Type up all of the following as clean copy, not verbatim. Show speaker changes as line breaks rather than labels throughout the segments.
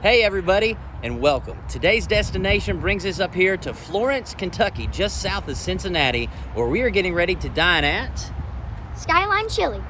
Hey everybody, and welcome. Today's destination brings us up here to Florence, Kentucky, just south of Cincinnati, where we are getting ready to dine at
Skyline Chili.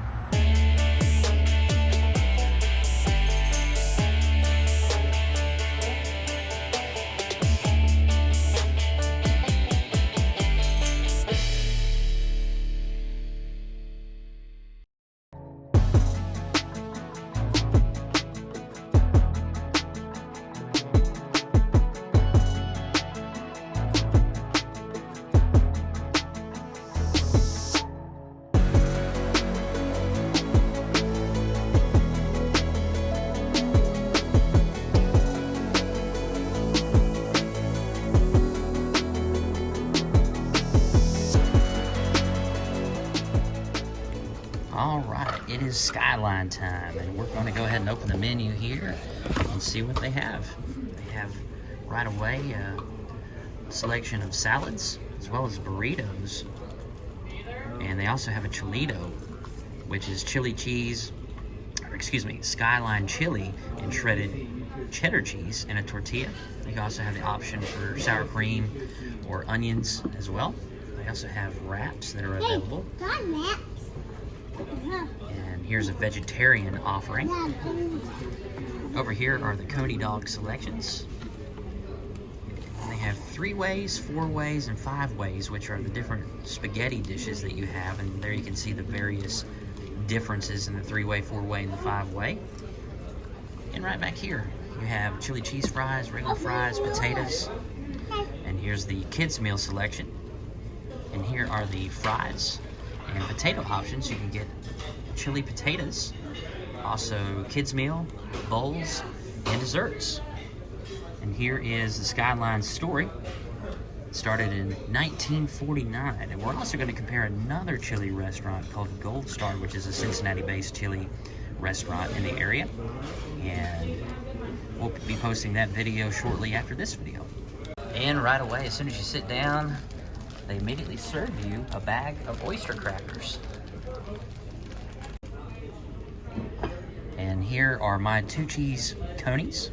All right, it is Skyline time, and we're going to go ahead and open the menu here and see what they have. They have right away a selection of salads as well as burritos, and they also have a chilito, which is chili cheese, or excuse me, Skyline Chili and shredded cheddar cheese in a tortilla. You also have the option for sour cream or onions as well. They also have wraps that are available. And here's a vegetarian offering. Over here are the coney dog selections. And they have 3 ways, 4 ways, and 5 ways, which are the different spaghetti dishes that you have. And there you can see the various differences in the 3-way, 4-way, and the 5-way. And right back here, you have chili cheese fries, regular fries, potatoes. And here's the kids meal selection. And here are the fries and potato options. You can get chili potatoes, also kids meal, bowls, and desserts. And here is the Skyline story. It started in 1949, and we're also going to compare another chili restaurant called Gold Star, which is a Cincinnati-based chili restaurant in the area. And we'll be posting that video shortly after this video. And right away, as soon as you sit down, they immediately serve you a bag of oyster crackers. And here are my 2 cheese conies,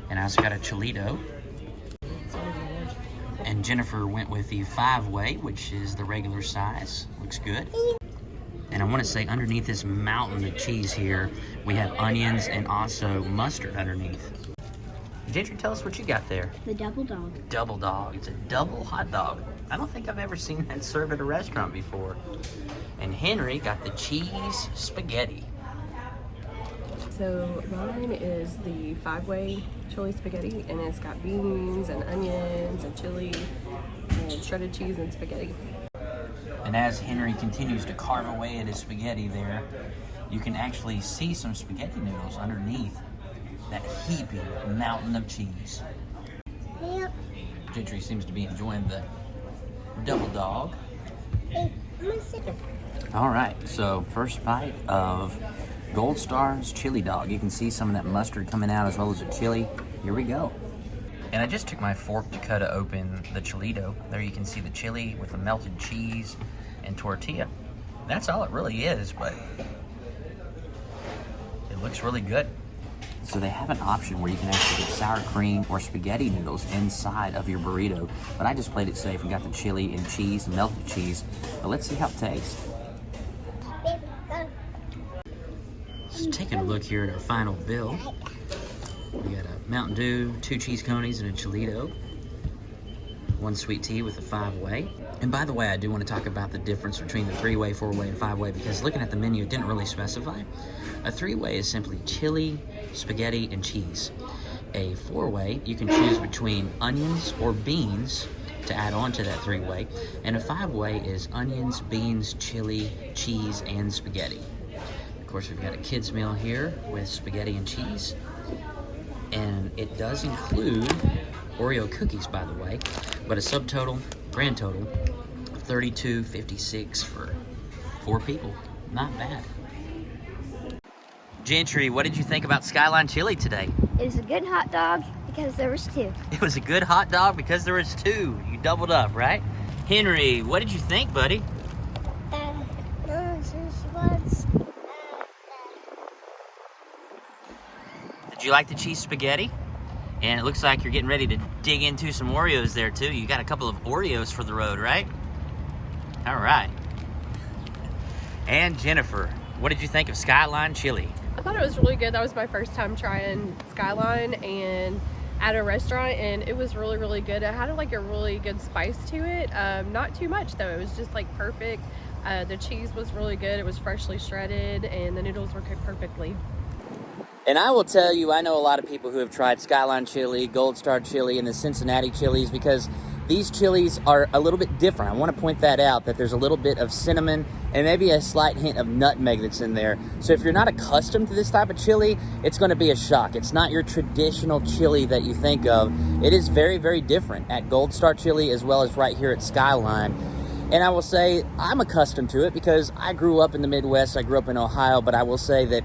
and I also got a chilito. And Jennifer went with the 5-way, which is the regular size. Looks good. And I want to say underneath this mountain of cheese here, we have onions and also mustard underneath. Gentry, tell us what you got there.
The double dog.
Double dog. It's a double hot dog. I don't think I've ever seen that served at a restaurant before. And Henry got the cheese spaghetti.
So mine is the 5-way chili spaghetti, and it's got beans and onions and chili and shredded cheese and spaghetti.
And as Henry continues to carve away at his spaghetti there, you can actually see some spaghetti noodles underneath that heaping mountain of cheese.
Yep.
Gentry seems to be enjoying the double dog. All right, so first bite of Gold Star's chili dog. You can see some of that mustard coming out as well as the chili. Here we go. And I just took my fork to cut open the chilito. There you can see the chili with the melted cheese and tortilla. That's all it really is, but it looks really good. So they have an option where you can actually get sour cream or spaghetti noodles inside of your burrito. But I just played it safe and got the chili and cheese, melted cheese. But let's see how it tastes. Just taking a look here at our final bill. We got a Mountain Dew, 2 cheese conies, and a chilito. 1 sweet tea with a 5-way. And by the way, I do want to talk about the difference between the 3-way, 4-way, and 5-way, because looking at the menu, it didn't really specify. A 3-way is simply chili, spaghetti, and cheese. A 4-way, you can choose between onions or beans to add on to that 3-way. And a 5-way is onions, beans, chili, cheese, and spaghetti. Of course, we've got a kids meal here with spaghetti and cheese. And it does include Oreo cookies, by the way, but a subtotal, grand total, of $32.56 for 4 people. Not bad. Gentry, what did you think about Skyline Chili today?
It was a good hot dog because there was 2.
It was a good hot dog because there was 2. You doubled up, right? Henry, what did you think, buddy? Did you like the cheese spaghetti? And it looks like you're getting ready to dig into some Oreos there too. You got a couple of Oreos for the road, right? All right. And Jennifer, what did you think of Skyline Chili?
I thought it was really good. That was my first time trying Skyline and at a restaurant, and it was really, really good. It had like a really good spice to it. Not too much though. It was just like perfect. The cheese was really good. It was freshly shredded, and the noodles were cooked perfectly.
And I will tell you, I know a lot of people who have tried Skyline Chili, Gold Star Chili, and the Cincinnati chilies because these chilies are a little bit different. I want to point that out, that there's a little bit of cinnamon and maybe a slight hint of nutmeg that's in there. So if you're not accustomed to this type of chili, it's going to be a shock. It's not your traditional chili that you think of. It is very, very different at Gold Star Chili as well as right here at Skyline. And I will say I'm accustomed to it because I grew up in the Midwest. I grew up in Ohio, but I will say that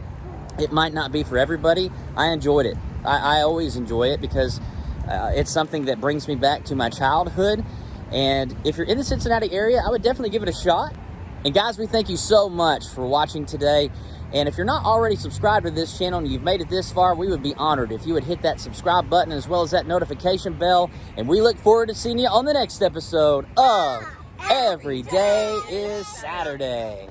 it might not be for everybody. I enjoyed it. I always enjoy it because it's something that brings me back to my childhood. And if you're in the Cincinnati area, I would definitely give it a shot. And guys, we thank you so much for watching today. And if you're not already subscribed to this channel and you've made it this far, we would be honored if you would hit that subscribe button as well as that notification bell. And we look forward to seeing you on the next episode of Every Day is Saturday.